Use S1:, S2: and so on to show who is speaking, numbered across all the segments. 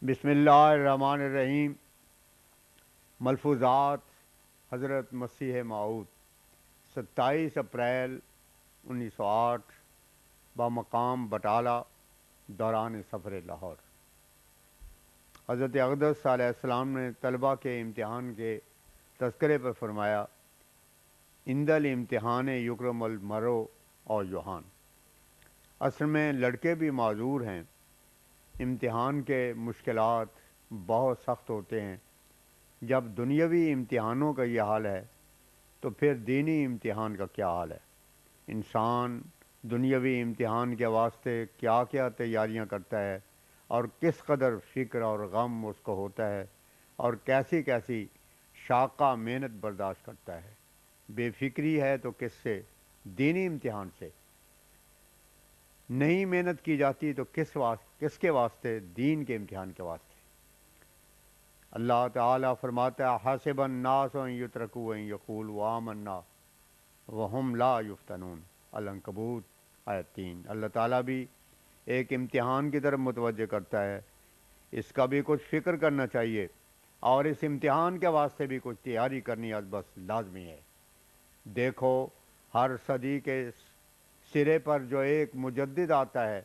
S1: بسم اللہ الرحمن الرحیم۔ ملفوظات حضرت مسیح موعود 27 اپریل 1908 بمقام بٹالہ دوران سفر لاہور۔ حضرت اقدس علیہ السلام نے طلباء کے امتحان کے تذکرے پر فرمایا، عند الامتحان یکرم المرء اور یوحان۔ اصل میں لڑکے بھی معذور ہیں، امتحان کے مشکلات بہت سخت ہوتے ہیں۔ جب دنیاوی امتحانوں کا یہ حال ہے تو پھر دینی امتحان کا کیا حال ہے؟ انسان دنیاوی امتحان کے واسطے کیا کیا تیاریاں کرتا ہے، اور کس قدر فکر اور غم اس کو ہوتا ہے، اور کیسی کیسی شاقہ محنت برداشت کرتا ہے۔ بے فکری ہے تو کس سے؟ دینی امتحان سے۔ نہیں محنت کی جاتی تو کس کے واسطے؟ دین کے امتحان کے واسطے۔ اللہ تعالیٰ فرماتا ہے، حسب الناس ان یترکوا ان یقولوا آمنا وہم لا یفتنون، العنکبوت آیت 3۔ اللہ تعالیٰ بھی ایک امتحان کی طرف متوجہ کرتا ہے، اس کا بھی کچھ فکر کرنا چاہیے، اور اس امتحان کے واسطے بھی کچھ تیاری کرنی بس لازمی ہے۔ دیکھو، ہر صدی کے سرے پر جو ایک مجدد آتا ہے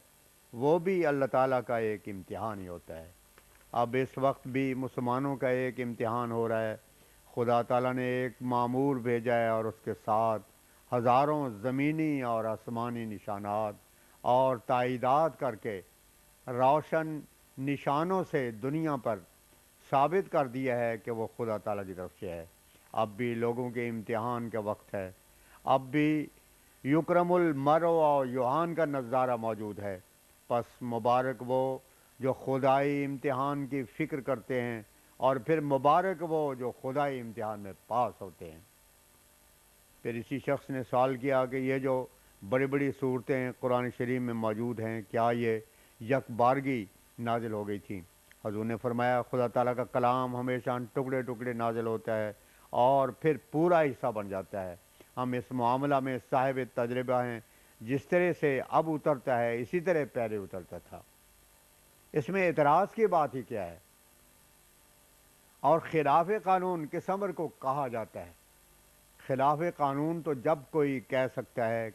S1: وہ بھی اللہ تعالیٰ کا ایک امتحان ہی ہوتا ہے۔ اب اس وقت بھی مسلمانوں کا ایک امتحان ہو رہا ہے۔ خدا تعالیٰ نے ایک معمور بھیجا ہے اور اس کے ساتھ ہزاروں زمینی اور آسمانی نشانات اور تائیدات کر کے روشن نشانوں سے دنیا پر ثابت کر دیا ہے کہ وہ خدا تعالیٰ کی طرف سے ہے۔ اب بھی لوگوں کے امتحان کا وقت ہے، اب بھی یکرم المرء اور یوحان کا نظارہ موجود ہے۔ پس مبارک وہ جو خدائی امتحان کی فکر کرتے ہیں، اور پھر مبارک وہ جو خدائی امتحان میں پاس ہوتے ہیں۔ پھر اسی شخص نے سوال کیا کہ یہ جو بڑی بڑی صورتیں قرآن شریف میں موجود ہیں، کیا یہ یک بارگی نازل ہو گئی تھیں؟ حضور نے فرمایا، خدا تعالیٰ کا کلام ہمیشہ ٹکڑے ٹکڑے نازل ہوتا ہے اور پھر پورا حصہ بن جاتا ہے۔ ہم اس معاملہ میں صاحب تجربہ ہیں، جس طرح سے اب اترتا ہے اسی طرح پہلے اترتا تھا۔ اس میں اعتراض کی بات ہی کیا ہے؟ اور خلاف قانون کس امر کو کہا جاتا ہے؟ خلاف قانون تو جب کوئی کہہ سکتا ہے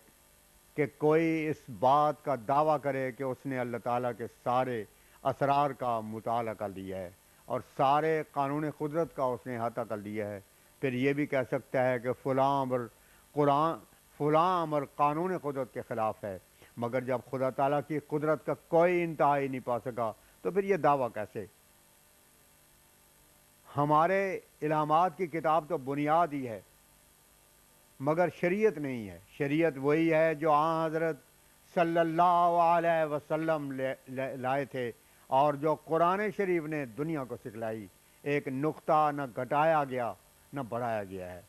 S1: کہ کوئی اس بات کا دعویٰ کرے کہ اس نے اللہ تعالیٰ کے سارے اسرار کا مطالعہ کر لیا ہے اور سارے قانون قدرت کا اس نے احاطہ کر لیا ہے۔ پھر یہ بھی کہہ سکتا ہے کہ فلاں امر قانون قدرت کے خلاف ہے، مگر جب خدا تعالیٰ کی قدرت کا کوئی انتہا ہی نہیں پا سکا تو پھر یہ دعویٰ کیسے؟ ہمارے الہامات کی کتاب تو بنیاد ہی ہے، مگر شریعت نہیں ہے۔ شریعت وہی ہے جو حضرت صلی اللہ علیہ وسلم لائے تھے، اور جو قرآن شریف نے دنیا کو سکھلائی۔ ایک نقطہ نہ گھٹایا گیا نہ بڑھایا گیا ہے۔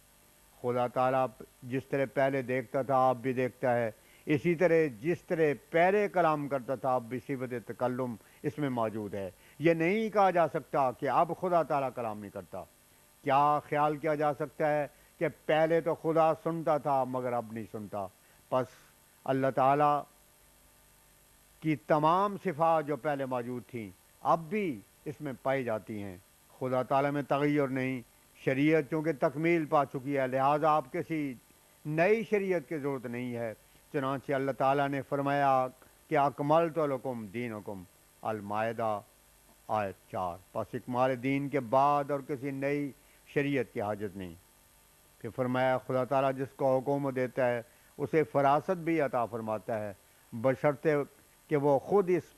S1: خدا تعالیٰ جس طرح پہلے دیکھتا تھا اب بھی دیکھتا ہے، اسی طرح جس طرح پہلے کلام کرتا تھا اب بھی صفت تکلم اس میں موجود ہے۔ یہ نہیں کہا جا سکتا کہ اب خدا تعالیٰ کلام نہیں کرتا۔ کیا خیال کیا جا سکتا ہے کہ پہلے تو خدا سنتا تھا مگر اب نہیں سنتا؟ پس اللہ تعالیٰ کی تمام صفات جو پہلے موجود تھیں اب بھی اس میں پائی جاتی ہیں۔ خدا تعالیٰ میں تغیر نہیں۔ شریعت چونکہ تکمیل پا چکی ہے، لہٰذا اب کسی نئی شریعت کی ضرورت نہیں ہے۔ چنانچہ اللہ تعالیٰ نے فرمایا کہ اکملت لکم دینکم، المائدہ آیت 4۔ پس اکمال دین کے بعد اور کسی نئی شریعت کی حاجت نہیں۔ پھر فرمایا، خدا تعالیٰ جس کو حکم دیتا ہے اسے فراست بھی عطا فرماتا ہے، بشرطے کہ وہ خود اس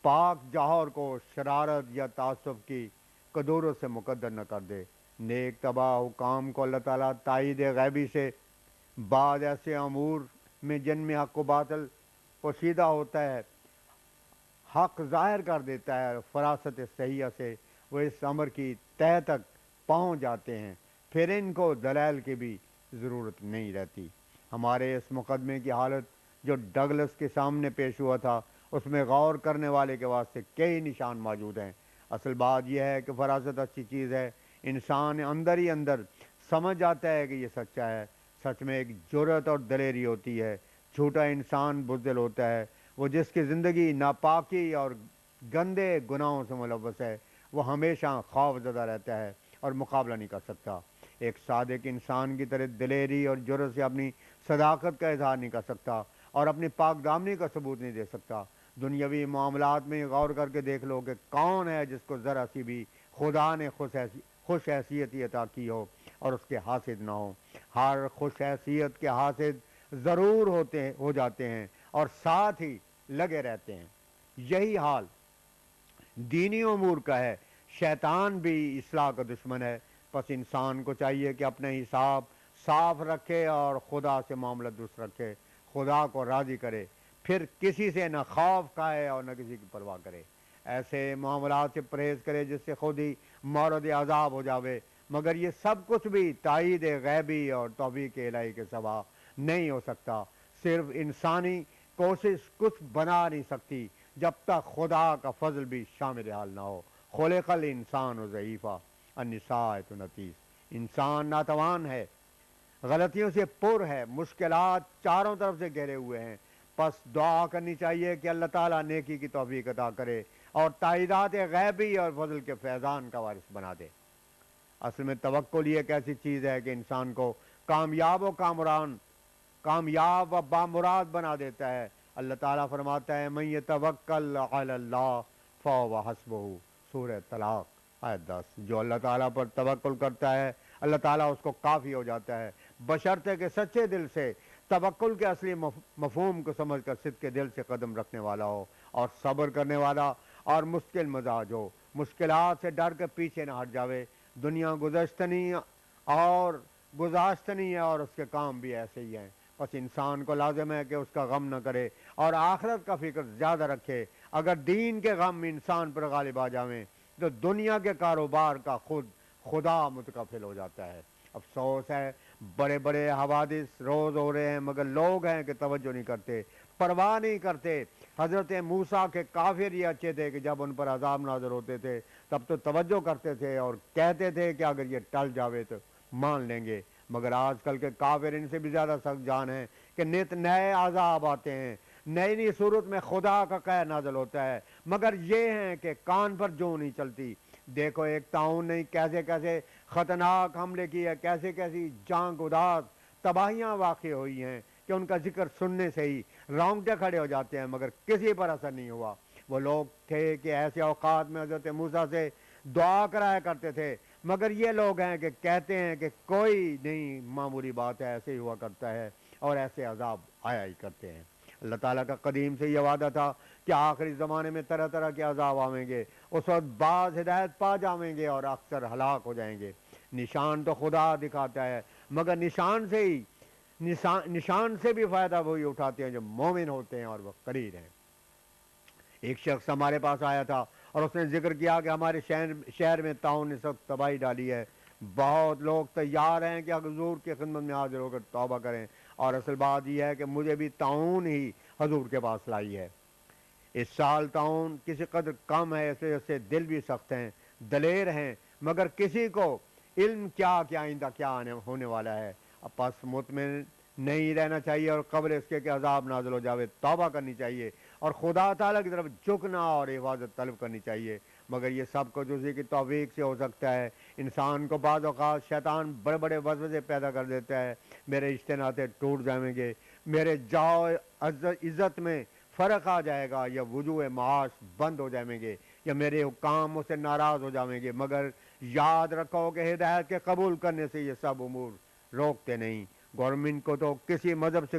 S1: پاک جوہر کو شرارت یا تعصب کی قدورت سے مقدر نہ کر دے۔ نیک تباہ حکام کو اللہ تعالیٰ تائید غیبی سے بعض ایسے امور میں جن میں حق و باطل پوشیدہ ہوتا ہے حق ظاہر کر دیتا ہے، فراست صحیحہ سے وہ اس امر کی تہہ تک پہنچ جاتے ہیں، پھر ان کو دلائل کی بھی ضرورت نہیں رہتی۔ ہمارے اس مقدمے کی حالت جو ڈگلس کے سامنے پیش ہوا تھا، اس میں غور کرنے والے کے واسطے کئی نشان موجود ہیں۔ اصل بات یہ ہے کہ فراست اچھی چیز ہے، انسان اندر ہی اندر سمجھ جاتا ہے کہ یہ سچا ہے۔ سچ میں ایک جرأت اور دلیری ہوتی ہے۔ جھوٹا انسان بزدل ہوتا ہے، وہ جس کی زندگی ناپاکی اور گندے گناہوں سے ملوث ہے، وہ ہمیشہ خوف زدہ رہتا ہے اور مقابلہ نہیں کر سکتا۔ ایک صادق انسان کی طرح دلیری اور جرأت سے اپنی صداقت کا اظہار نہیں کر سکتا اور اپنی پاک دامنی کا ثبوت نہیں دے سکتا۔ دنیاوی معاملات میں غور کر کے دیکھ لو کہ کون ہے جس کو ذرا سی بھی خدا نے خوش حیثیتی عطا کی ہو اور اس کے حاسد نہ ہو۔ ہر خوش حیثیت کے حاسد ضرور ہو جاتے ہیں اور ساتھ ہی لگے رہتے ہیں۔ یہی حال دینی امور کا ہے۔ شیطان بھی اصلاح کا دشمن ہے، پس انسان کو چاہیے کہ اپنے حساب صاف رکھے اور خدا سے معاملہ درست رکھے، خدا کو راضی کرے، پھر کسی سے نہ خوف کھائے اور نہ کسی کی پرواہ کرے۔ ایسے معاملات سے پرہیز کرے جس سے خود ہی مورد عذاب ہو جاوے، مگر یہ سب کچھ بھی تائید غیبی اور توفیق الہی کے سوا نہیں ہو سکتا۔ صرف انسانی کوشش کچھ بنا نہیں سکتی جب تک خدا کا فضل بھی شامل حال نہ ہو۔ خلق الانسان و ضعیفہ النساء 29۔ انسان ناتوان ہے، غلطیوں سے پر ہے، مشکلات چاروں طرف سے گھیرے ہوئے ہیں، پس دعا کرنی چاہیے کہ اللہ تعالیٰ نیکی کی توفیق عطا کرے اور تائیدات غیبی اور فضل کے فیضان کا وارث بنا دے۔ اصل میں توکل یہ ایک ایسی چیز ہے کہ انسان کو کامیاب و بامراد بنا دیتا ہے۔ اللہ تعالیٰ فرماتا ہے من یتوکل علی اللہ فہو حسبہ، سورہ طلاق آیت 10۔ جو اللہ تعالیٰ پر توکل کرتا ہے اللہ تعالیٰ اس کو کافی ہو جاتا ہے، بشرطے کہ سچے دل سے توکل کے اصلی مفہوم کو سمجھ کر صدق کے دل سے قدم رکھنے والا ہو اور صبر کرنے والا اور مشکل مزاج ہو، مشکلات سے ڈر کے پیچھے نہ ہٹ جاوے۔ دنیا گزشتنی ہے اور اس کے کام بھی ایسے ہی ہیں، بس انسان کو لازم ہے کہ اس کا غم نہ کرے اور آخرت کا فکر زیادہ رکھے۔ اگر دین کے غم انسان پر غالب آ جاویں تو دنیا کے کاروبار کا خدا متکفل ہو جاتا ہے۔ افسوس ہے بڑے بڑے حوادث روز ہو رہے ہیں مگر لوگ ہیں کہ توجہ نہیں کرتے، پرواہ نہیں کرتے۔ حضرت موسیٰ کے کافر یہ اچھے تھے کہ جب ان پر عذاب نازل ہوتے تھے تب تو توجہ کرتے تھے اور کہتے تھے کہ اگر یہ ٹل جاوے تو مان لیں گے، مگر آج کل کے کافر ان سے بھی زیادہ سخت جان ہیں کہ نت نئے عذاب آتے ہیں، نئی نئی صورت میں خدا کا قہر نازل ہوتا ہے، مگر یہ ہیں کہ کان پر جو نہیں چلتی۔ دیکھو ایک طاعون نے کیسے کیسے خطرناک حملے کیے، کیسے کیسی جان گداز تباہیاں واقع ہوئی ہیں کہ ان کا ذکر سننے سے ہی رونگٹے کھڑے ہو جاتے ہیں، مگر کسی پر اثر نہیں ہوا۔ وہ لوگ تھے کہ ایسے اوقات میں حضرت موسیٰ سے دعا کرایا کرتے تھے، مگر یہ لوگ ہیں کہ کہتے ہیں کہ کوئی نہیں، معمولی بات ہے، ایسے ہی ہوا کرتا ہے اور ایسے عذاب آیا ہی کرتے ہیں۔ اللہ تعالیٰ کا قدیم سے یہ وعدہ تھا کہ آخری زمانے میں طرح طرح کے عذاب آئیں گے، اس وقت بعض ہدایت پا جائیں گے اور اکثر ہلاک ہو جائیں گے۔ نشان تو خدا دکھاتا ہے، مگر نشان سے بھی فائدہ وہی اٹھاتے ہیں جو مومن ہوتے ہیں اور وہ قریب ہیں۔ ایک شخص ہمارے پاس آیا تھا اور اس نے ذکر کیا کہ ہمارے شہر میں طاعون نے سخت تباہی ڈالی ہے، بہت لوگ تیار ہیں کہ حضور کی خدمت میں حاضر ہو کر توبہ کریں، اور اصل بات یہ ہے کہ مجھے بھی طاعون ہی حضور کے پاس لائی ہے۔ اس سال طاعون کسی قدر کم ہے، اس وجہ سے دل بھی سخت ہیں، دلیر ہیں، مگر کسی کو علم کیا کہ آئندہ کیا ہونے والا ہے۔ اب پس مطمئن نہیں رہنا چاہیے اور قبل اس کے کہ عذاب نازل ہو جاوے توبہ کرنی چاہیے اور خدا تعالیٰ کی طرف جھکنا اور حفاظت طلب کرنی چاہیے، مگر یہ سب کچھ اسی کی توفیق سے ہو سکتا ہے۔ انسان کو بعض اوقات شیطان بڑے بڑے وسوسے پیدا کر دیتا ہے، میرے رشتے ناطے ٹوٹ جائیں گے، میرے جاؤ عزت میں فرق آ جائے گا، یا وجوہ معاش بند ہو جائیں گے، یا میرے حکام مجھ سے ناراض ہو جائیں گے، مگر یاد رکھو کہ ہدایت کے قبول کرنے سے یہ سب امور روکتے نہیں۔ گورنمنٹ کو تو کسی مذہب سے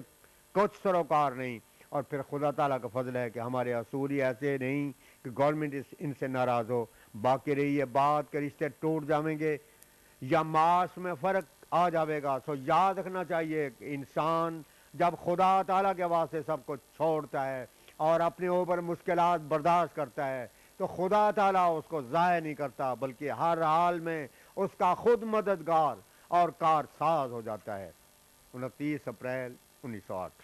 S1: کچھ سروکار نہیں، اور پھر خدا تعالیٰ کا فضل ہے کہ ہمارے اصول ہی ایسے نہیں کہ گورنمنٹ ان سے ناراض ہو۔ باقی رہی یہ بات کہ رشتے ٹوٹ جائیں گے یا معاش میں فرق آ جاوے گا، تو یاد رکھنا چاہیے کہ انسان جب خدا تعالیٰ کے واسطے سب کچھ چھوڑتا ہے اور اپنے اوپر مشکلات برداشت کرتا ہے تو خدا تعالیٰ اس کو ضائع نہیں کرتا، بلکہ ہر حال میں اس کا خود مددگار اور کار ساز ہو جاتا ہے۔ 29 اپریل 1908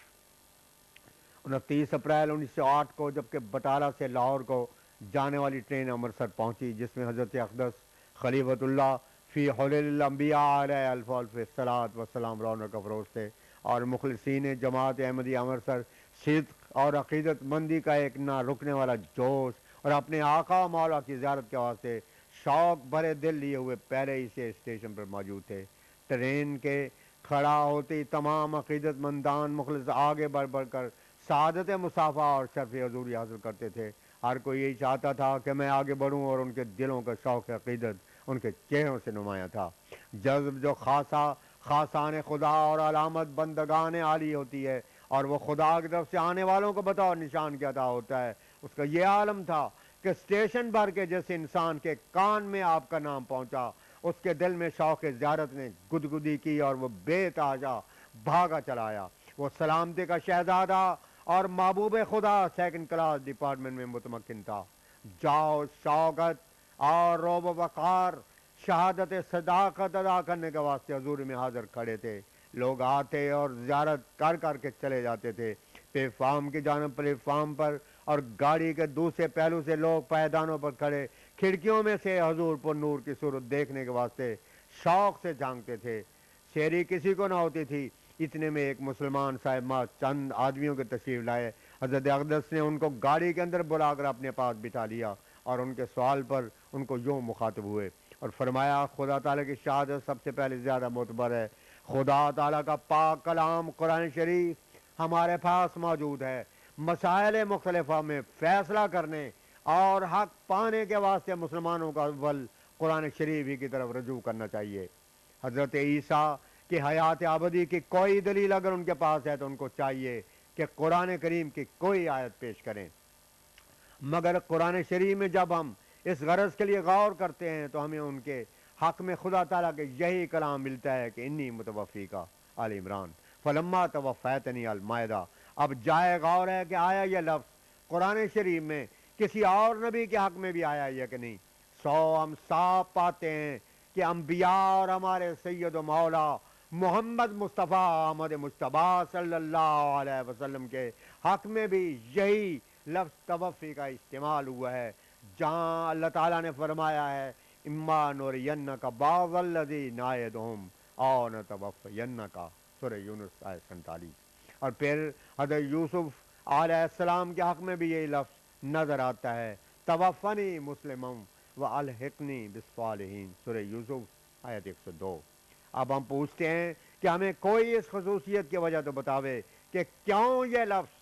S1: 1908 کو جبکہ بٹالہ سے لاہور کو جانے والی ٹرین امرتسر پہنچی، جس میں حضرت اقدس خلیفۃ اللہ فی حلل الانبیاء علیہ الف الف الصلاۃ والسلام رونق افروز تھے، اور مخلصین جماعت احمدیہ امرتسر صدق اور عقیدت مندی کا ایک نہ رکنے والا جوش اور اپنے آقا و مولا کی زیارت کے واسطے شوق بھرے دل لیے ہوئے پہلے ہی سے اسٹیشن پر موجود تھے۔ ٹرین کے کھڑا ہوتے تمام عقیدت مندان مخلص آگے بڑھ بڑھ کر سعادت مصافہ اور شرف حضوری حاصل کرتے تھے۔ ہر کوئی یہی چاہتا تھا کہ میں آگے بڑھوں، اور ان کے دلوں کا شوق عقیدت ان کے چہروں سے نمایاں تھا۔ جذب جو خاصان خدا اور علامت بندگان عالی ہوتی ہے، اور وہ خدا کی طرف سے آنے والوں کو بطور نشان کے عطا ہوتا ہے، اس کا یہ عالم تھا کہ اسٹیشن بھر کے جس انسان کے کان میں آپ کا نام پہنچا، اس کے دل میں شوق زیارت نے گدگدی کی اور وہ بے تاجا بھاگا چلا آیا۔ وہ سلامتی کا شہزادہ اور محبوب خدا سیکنڈ کلاس ڈپارٹمنٹ میں متمکن تھا۔ جاؤ شوقت اور روب و وقار شہادت صداقت ادا کرنے کے واسطے حضور میں حاضر کھڑے تھے۔ لوگ آتے اور زیارت کر کر کے چلے جاتے تھے۔ پلیٹ فارم کی جانب پلیٹ فارم پر اور گاڑی کے دوسرے پہلو سے لوگ پائیدانوں پر کھڑے کھڑکیوں میں سے حضور پر نور کی صورت دیکھنے کے واسطے شوق سے جھانکتے تھے۔ شیری کسی کو نہ ہوتی تھی۔ اتنے میں ایک مسلمان صاحب چند آدمیوں کے تشریف لائے۔ حضرت اقدس نے ان کو گاڑی کے اندر بلا کر اپنے پاس بٹھا لیا، اور ان کے سوال پر ان کو یوں مخاطب ہوئے اور فرمایا، خدا تعالیٰ کی شہادت سب سے پہلے زیادہ معتبر ہے۔ خدا تعالیٰ کا پاک کلام قرآن شریف ہمارے پاس موجود ہے۔ مسائل مختلفہ میں فیصلہ کرنے اور حق پانے کے واسطے مسلمانوں کا اول قرآن شریف ہی کی طرف رجوع کرنا چاہیے۔ حضرت عیسیٰ کہ حیات ابدی کی کوئی دلیل اگر ان کے پاس ہے تو ان کو چاہیے کہ قرآن کریم کی کوئی آیت پیش کریں۔ مگر قرآن شریف میں جب ہم اس غرض کے لیے غور کرتے ہیں تو ہمیں ان کے حق میں خدا تعالیٰ کے یہی کلام ملتا ہے کہ انی متوفیقہ آل عمران فلما توفیتنی المائدہ۔ اب جائے غور ہے کہ آیا یہ لفظ قرآن شریف میں کسی اور نبی کے حق میں بھی آیا ہے یا کہ نہیں۔ ہم صاف پاتے ہیں کہ انبیاء اور ہمارے سید و مولا محمد مصطفیٰ احمد مجتبیٰ صلی اللہ علیہ وسلم کے حق میں بھی یہی لفظ توفی کا استعمال ہوا ہے، جہاں اللہ تعالیٰ نے فرمایا ہے اما نورینک بعض الذی نعدہم او نتوفینک، سورہ یونس آیت 47۔ اور پھر حضرت یوسف علیہ السلام کے حق میں بھی یہی لفظ نظر آتا ہے، توفنی مسلمم والحقنی بالصالحین، سورہ یوسف آیت 102۔ اب ہم پوچھتے ہیں کہ ہمیں کوئی اس خصوصیت کی وجہ تو بتاوے کہ کیوں یہ لفظ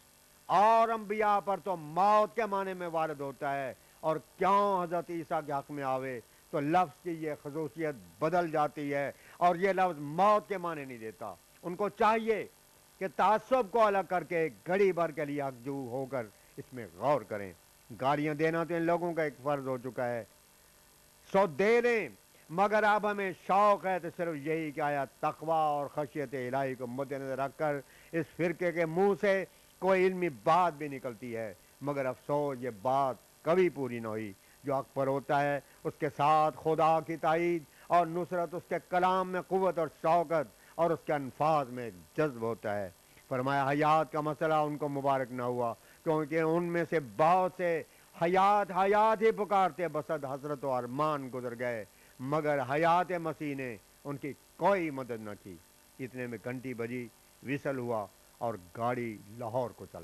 S1: اور انبیاء پر تو موت کے معنی میں وارد ہوتا ہے، اور کیوں حضرت عیسیٰ کے حق میں آوے تو لفظ کی یہ خصوصیت بدل جاتی ہے اور یہ لفظ موت کے معنی نہیں دیتا۔ ان کو چاہیے کہ تعصب کو الگ کر کے گھڑی بھر کے لیے یکجو ہو کر اس میں غور کریں۔ گاڑیاں دینا تو ان لوگوں کا ایک فرض ہو چکا ہے، سو دے دیں، مگر اب ہمیں شوق ہے تو صرف یہی کہ آیا تقوی اور خشیت الہی کو مد نظر رکھ کر اس فرقے کے منہ سے کوئی علمی بات بھی نکلتی ہے، مگر افسوس یہ بات کبھی پوری نہ ہوئی۔ جو حق پر ہوتا ہے اس کے ساتھ خدا کی تائید اور نصرت، اس کے کلام میں قوت اور شوقت اور اس کے انفاظ میں جذب ہوتا ہے۔ فرمایا حیات کا مسئلہ ان کو مبارک نہ ہوا، کیونکہ ان میں سے بہت سے حیات حیات ہی پکارتے بسد حسرت و ارمان گزر گئے، مگر حیات مسیح نے ان کی کوئی مدد نہ کی۔ اتنے میں گھنٹی بجی، وصل ہوا اور گاڑی لاہور کو چل